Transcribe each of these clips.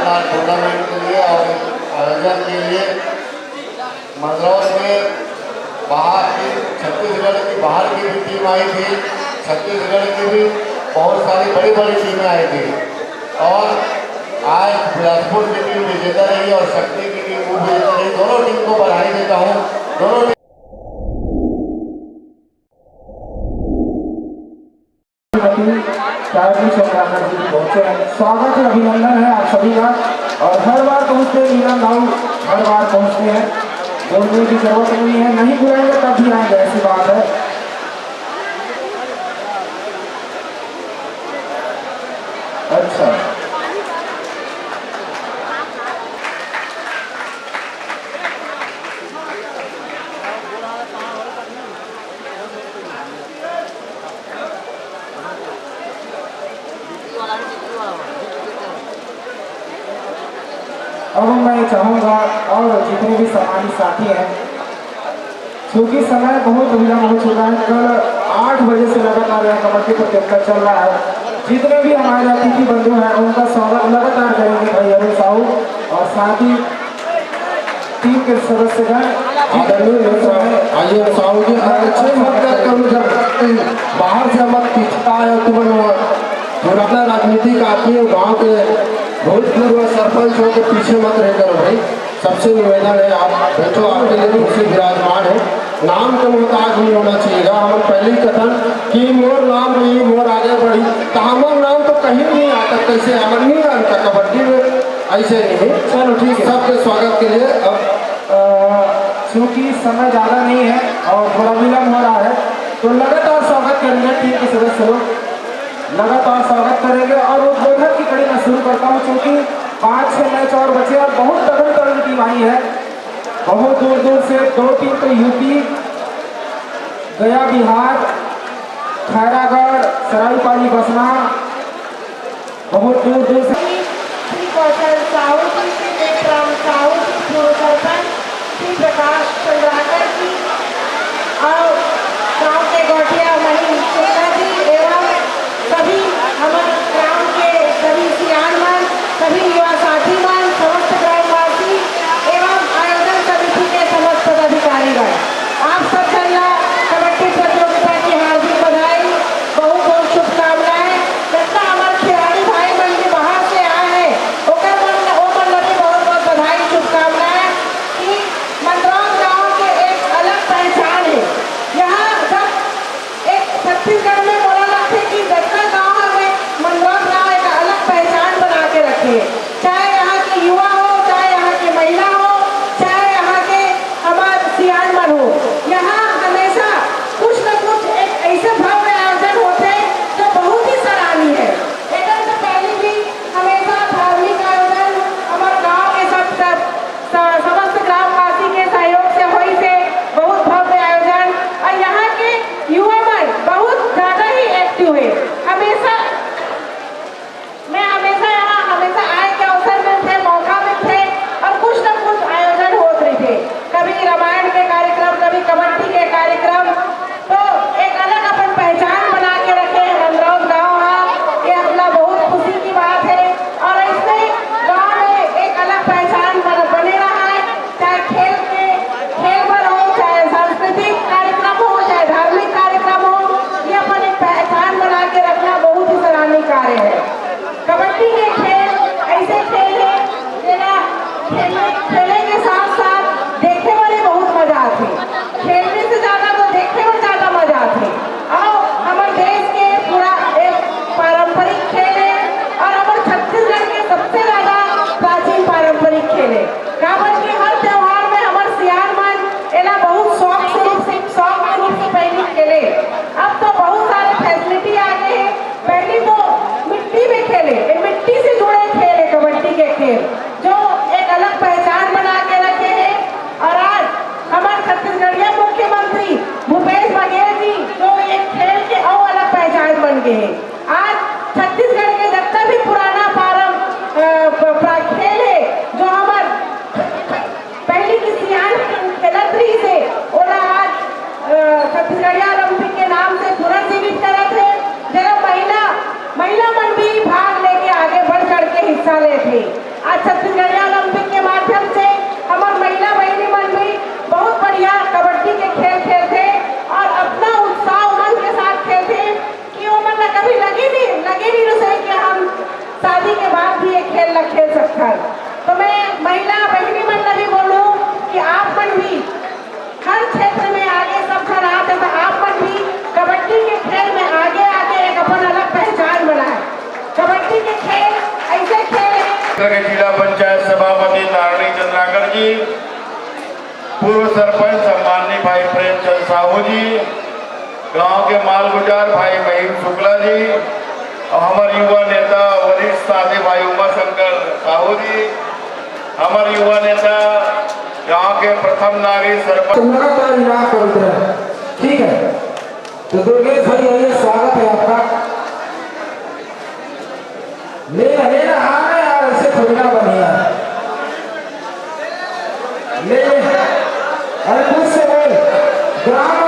शानदार टूर्नामेंट के लिए और आयोजन के लिए मंदरौर में बाहर की छत्तीसगढ़ की बाहर की भी टीम आई थी, छत्तीसगढ़ की भी बहुत सारी बड़ी बड़ी टीमें आई थी और आज बिलासपुर की टीम विजेता रही और शक्ति की टीम वो विजेता रही। दोनों टीम को बधाई देता हूँ। दोनों स्वागत है, अभिनंदन है आप सभी का। और हर बार पहुँचते हैं मीना गाँव, हर बार पहुँचते हैं, बोलने की जरूरत नहीं है, नहीं बुलाएंगे तब भी आएंगे, ऐसी बात है। अच्छा अब मैं चाहूँगा और जितने भी सम्मानित साथी हैं, क्योंकि समय बहुत विलम्ब हो चुका है, कल 8 बजे से लगातार यह कबड्डी प्रतियोगिता चल रहा है। जितने भी हमारे अतिथि बंधु हैं उनका स्वागत लगातार करेंगे भाई अरुण साहू और साथ ही टीम के सदस्यगण। आइए साहू जी, अच्छे बाहर से मत पिछता है तो अपना राजनीतिक आदमी गाँव के भूतपूर्व सरपंच हो के पीछे मत रह करो भाई। सबसे निवेदन है आप बैठो, आपके लिए कुर्सी विराजमान है, नाम के मोहताज नहीं होना चाहिएगा। हम पहले ही कथन कि मोर नाम नहीं मोर आगे बढ़ी, तो हमारा नाम तो कहीं नहीं आता, कैसे अमर नहीं आता कबड्डी में, ऐसे नहीं। चलो ठीक है, सबके स्वागत के लिए। अब क्योंकि समय ज़्यादा नहीं है और थोड़ा विलम्ब हो रहा है तो लगातार स्वागत करेंगे, टीम के सदस्य लोग लगातार स्वागत करेंगे। और उद्बोधन की कड़ी मैं शुरू करता हूँ, क्योंकि 5-6 मैच और बचे और बहुत तगड़ी टीम आई है, बहुत दूर दूर से। 2 टीम तो यूपी, गया बिहार, खैरागढ़, सरायपाली बसना, बहुत दूर दूर से। प्रकाश चंद्राकर जी और गाँव के गौटिया मही शुक्ला जी एवं सभी हमारे ग्राम के सभी सियानमान, सभी युवा साथीमान, समस्त ग्रामवासी एवं आयोजन समिति के समस्त पदाधिकारीगण, आप सब जनला कबड्डी प्रतियोगिता की हार्दिक बधाई, बहुत बहुत शुभकामनाएं। जितना हमारे खिलाड़ी भाई बहन भी बाहर से आए हैं ओकर मन लगी बहुत बहुत बधाई शुभकामनाएं कि मंदरौर गाँव के एक अलग पहचान है। यहाँ सब एक छत्तीसगढ़ में बोला लगता है कि जितना गाँव है वे मंदरौर गाँव एक अलग पहचान बना के रखे, चाहे यहाँ के युवा हो, चाहे यहाँ की महिला हो, चाहे यहाँ के हमारे सियानमन हो। यहाँ हमेशा कुछ न कुछ एक ऐसे भव्य आयोजन होते हैं जो बहुत ही सराहनीय है। एकदम से पहले भी हमेशा धार्मिक आयोजन हमारे गाँव के समस्त ग्रामवासी के सहयोग से हुई से बहुत भव्य आयोजन और यहाँ के युवा मन बहुत ज्यादा ही एक्टिव है। मैं हमेशा यहाँ हमेशा आए के अवसर में थे, मौका में थे और कुछ न कुछ आयोजन होते रहे थे, कभी रामायण के कार्यक्रम, कभी कबड्डी के कार्यक्रम, तो एक अलग अपन पहचान बना के रखे हैं मंदरौर गाँव। ये अपना बहुत खुशी की बात है और इससे गाँव में एक अलग पहचान बने रहा है, चाहे खेल पर हो, चाहे सांस्कृतिक कार्यक्रम हो, चाहे धार्मिक कार्यक्रम हो, ये अपन एक पहचान बना के रखना बहुत ही सराहनीय कार्य है। कबड्डी के खेल ऐसे खेल है जेना खेलने के साथ साथ देखने वाले बहुत मजा आते, खेलने से ज्यादा तो देखने में ज्यादा मजा आते। और हमारे देश के पूरा एक पारंपरिक खेल है और हमारे छत्तीसगढ़ के सबसे ज्यादा प्राचीन पारंपरिक खेल है। काबर के हर त्योहार में हमारे सियानमान एला बहुत शौक के रूप से पहले खेले। अब तो बहुत सारे फैसिलिटी आ गए हैं, पहले तो मिट्टी में खेले, मिट्टी से जुड़े खेल है कबड्डी के खेल, जो एक अलग पहचान बना के रखे हैं। और आज हमारे छत्तीसगढ़िया मुख्यमंत्री भूपेश बघेल जी जो एक खेल के और अलग पहचान बन गए हैं। आज छत्तीसगढ़ के जितना भी पुराना खेल है जो हमारे पहले की सियान खेलत रही से ओला आज छत्तीसगढ़िया ओलंपिक के नाम से पुनर्जीवित करत है, जरा महिला मन भी भाग लेके आगे बढ़ चढ़ के हिस्सा लेते। आज छत्तीसगढ़िया ओलंपिक के माध्यम से हमार महिला बहनी मन भी बहुत बढ़िया कबड्डी के खेल खेलते और अपना उत्साह उमंग के साथ खेलते कि वो मन कभी लगे नहीं रहे कि हम शादी के बाद भी ये खेल न खेल सकता। तो मैं महिला बहनी मन भी बोलूँ कि आप मन भी हर क्षेत्र में आगे सब खड़ा है, तो आप मन भी कबड्डी के खेल में आगे एक अपन अलग पहचान बनाए। कबड्डी के खेल ऐसे खेल है। जिला पंचायत सभापति तारणी चंद्राकर जी, पूर्व सरपंच सम्माननीय भाई प्रेमचंद साहू जी, गांव के मालगुजार भाई महिम शुक्ला जी और हमारे युवा नेता वरिष्ठ साथी भाई उमाशंकर साहू जी, हमारे युवा नेता गांव के प्रथम नागरिक सरपंच। ठीक है, तो दुर्गेश भाई आइए, स्वागत है आपका। ले ना आना यार, ऐसे थोड़ी ना बनिया ले। अरे कुछ से बोल, ग्राम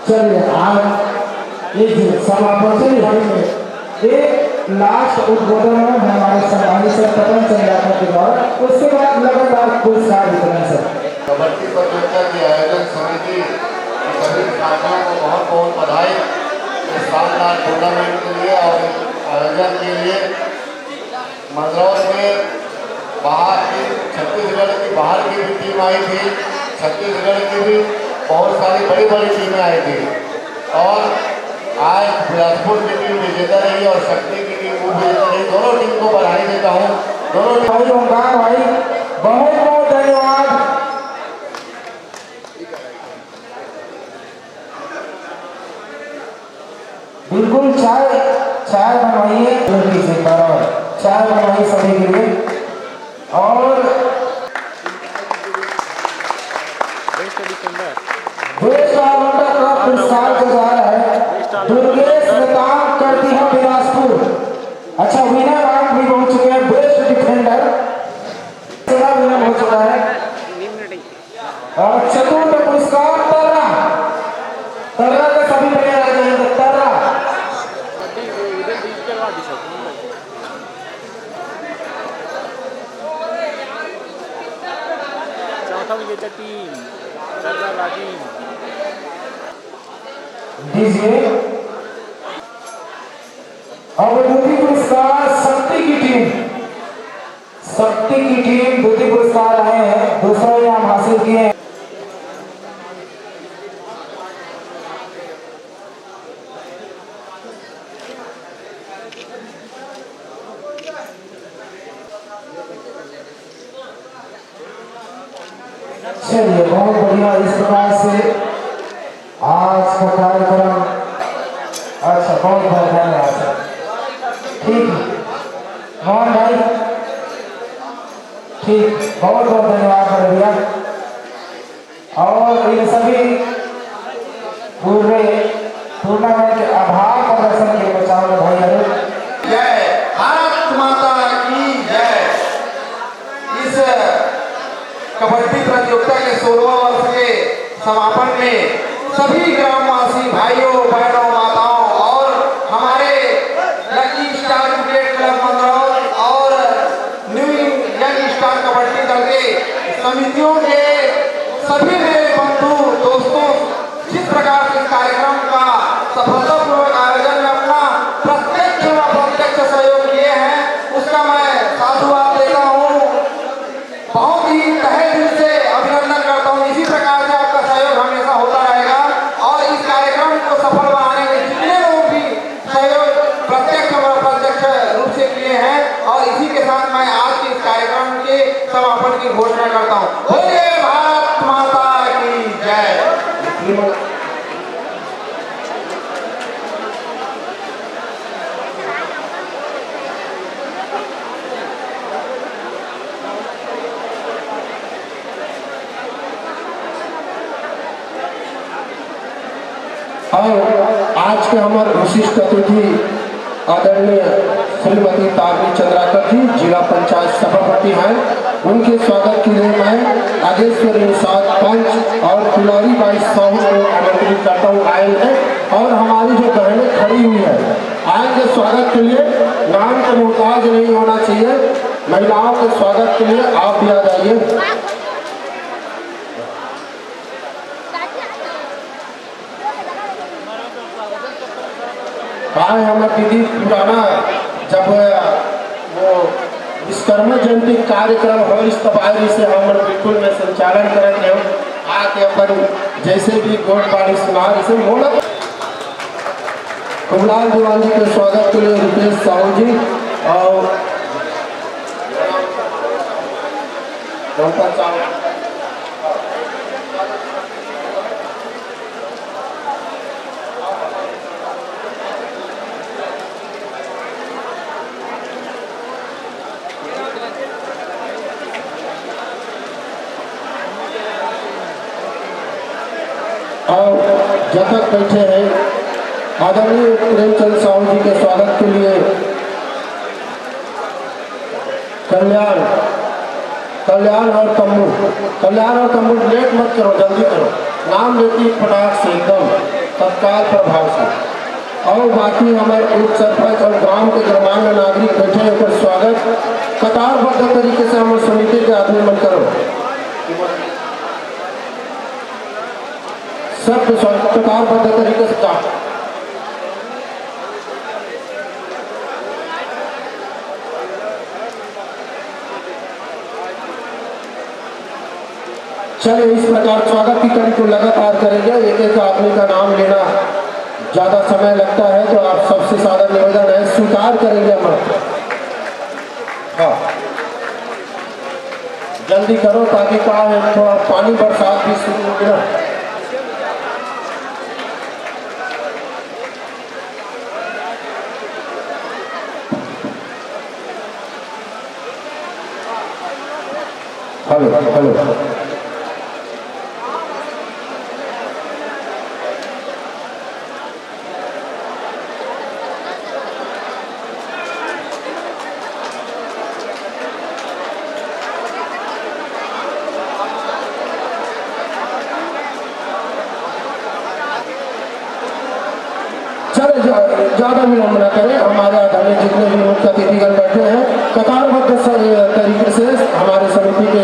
चलिए आज इस समापन से एक लास्ट उद्बोधन है हमारे सम्मानित सरपंच चंद्राकर के द्वारा, उसके बाद लगातार पुरस्कार वितरण सर। कबड्डी प्रतियोगिता की आयोजन समिति की सभी छात्रों को बहुत बहुत बधाई इस शानदार टूर्नामेंट के लिए और आयोजन के लिए। मंदरौर में बाहर की छत्तीसगढ़ की बाहर की भी टीम आई थी, छत्तीसगढ़ की भी बहुत सारी बड़ी बड़ी टीमें आई थी और आज बिलासपुर की टीम विजेता रही और शक्ति की टीम वो विजेता रही। दोनों टीम को बधाई देता हूँ। दोनों भाई ओंकार भाई बहुत बहुत धन्यवाद। बिल्कुल चाय बनवाइए, चाय बनवाइए सभी के लिए। और देश का पुरस्कार जो जा रहा है दुर्गेश नेताम करती है बिलासपुर। अच्छा, विनर रैंक भी पहुंच चुके हैं, बेस्ट डिफेंडर विनर हो चुका है। और चतुर्थ पुरस्कार तर्रा के सभी प्लेयर आ जाएंगे। तर्रा दीजिए। और द्वितीय पुरस्कार शक्ति की टीम द्वितीय पुरस्कार आए हैं, दूसरा इनाम हासिल किए हैं। चलिए बहुत बढ़िया, इस प्रकार से आज का कार्यक्रम। अच्छा, बहुत बहुत धन्यवाद सर। ठीक है मोहन भाई, ठीक, बहुत बहुत धन्यवाद कर दिया। और इन सभी पूरे टूर्नामेंट के आभार प्रदर्शन के बचाव में भाई जय भारत माता की जय। इस कबड्डी प्रतियोगिता के 16वां वर्ष के समापन में सभी ग्रामवासी भाइयों बहनों माताओं और हमारे लकी स्टार क्रिकेट क्लब मंदरौर और न्यू यंग स्टार कबड्डी दल के समितियों के सभी मेरे बंधु दोस्तों जिस प्रकार से कार्यक्रम का सफलतापूर्वक आयोजन में अपना प्रत्यक्ष व अप्रत्यक्ष सहयोग किए हैं, उसका मैं साधुवाद देता हूँ। बहुत ही तहे दिल से अभिनंदन करता हूँ। इसी प्रकार से आपका सहयोग हमेशा होता रहेगा और इस कार्यक्रम को सफल बनाने में जितने लोग भी सहयोग प्रत्यक्ष और अप्रत्यक्ष रूप से किए हैं, और इसी के साथ मैं आज के इस कार्यक्रम के समापन की घोषणा करता हूँ। बोलिए भारत माता की जय। और आज के हमारे विशिष्ट अतिथि आदरणीय श्रीमती तारनी चंद्राकर जी जिला पंचायत सभापति हैं, उनके स्वागत के लिए मैं नागेश्वरी निषाद पंच और दुलारी बाई साहू को आमंत्रित करता हूँ आए हैं। और हमारी जो बहनें खड़ी हुई है आएंगे स्वागत के लिए, नाम के मोहताज नहीं होना चाहिए, महिलाओं के स्वागत के लिए आप भी आ जाइए। कहा है हमारे दीदी पुराना जब वो विश्वकर्मा जयंती कार्यक्रम हो इस तबाही से हम बिल्कुल में संचालन करते हो आके अपन जैसे भी गोट बाड़ी सुना इसे मोड़ा कुमलाल दीवान जी के स्वागत के लिए रुपेश साहू जी और जब तक बैठे हैं आदरणीय प्रेमचंद साहू जी के स्वागत के लिए कल्याण और तम्बू लेट मत करो, जल्दी करो, नाम लेती फटाक से एकदम तत्काल प्रभाव से। और बाकी हमारे उप सरपंच और गांव के गणमान्य नागरिक बैठे हैं, उनका स्वागत कतारबद्ध तरीके से हमारे समिति के आदमी मन करो, सब कतारबद्ध तरीके से काम। चलिए इस प्रकार स्वागत की कड़ी को लगातार करेंगे, एक एक आदमी का नाम लेना ज्यादा समय लगता है तो आप सबसे ज्यादा निवेदन है स्वीकार करेंगे हम। हाँ जल्दी करो ताकि क्या है थोड़ा पानी बरसात भी शुरू हो गया। हेलो चले ज्यादा विलंब न करें, हमारे आदरणीय जितने भी मुख्य अतिथिगण बैठे हैं कतारबद्ध तरीके से हमारे समिति के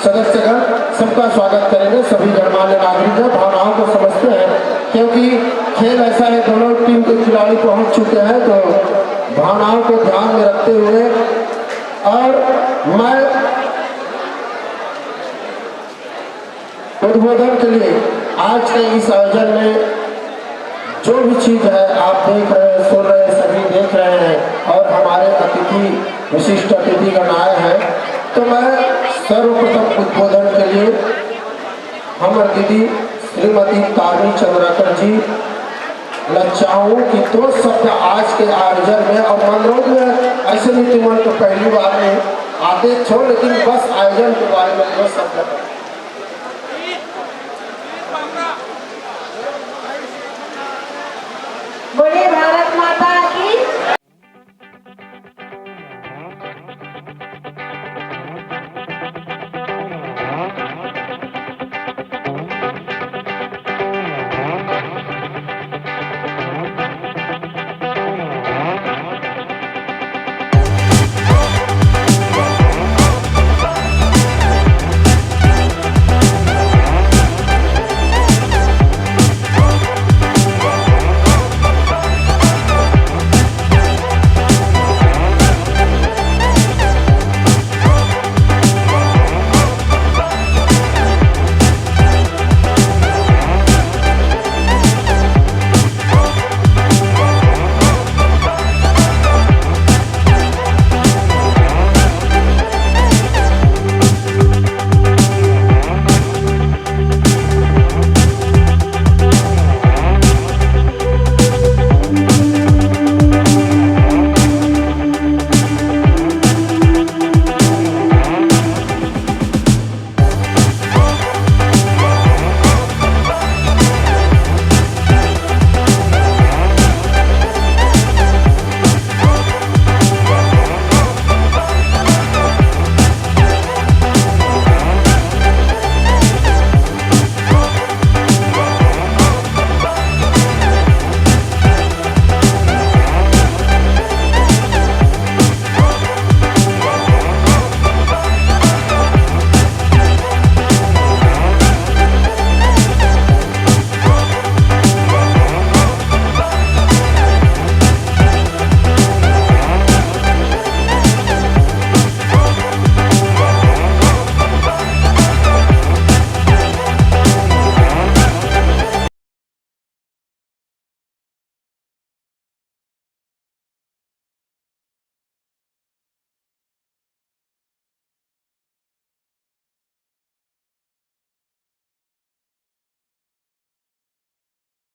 सदस्यगण सबका स्वागत करेंगे। सभी गणमान्य नागरिक भावनाओं को समझते हैं क्योंकि खेल ऐसा है दोनों टीम के खिलाड़ी पहुंच चुके हैं, तो भावनाओं को ध्यान में रखते हुए और मैं उद्बोधन के लिए आज के इस आयोजन में जो भी चीज है आप देख रहे हैं, सुन रहे हैं, सभी देख रहे हैं और हमारे अतिथि विशिष्ट अतिथिगण आए हैं, तो मैं सर्वप्रथम उद्बोधन के लिए हमारी दीदी श्रीमती तारनी चंद्राकर जी लज्जाओं की दो शब्द आज के आयोजन में और मनोरंज में ऐसे नीतिमंत्र तो पहली बार में आते छो, लेकिन बस आयोजन के बारे में दो शब्द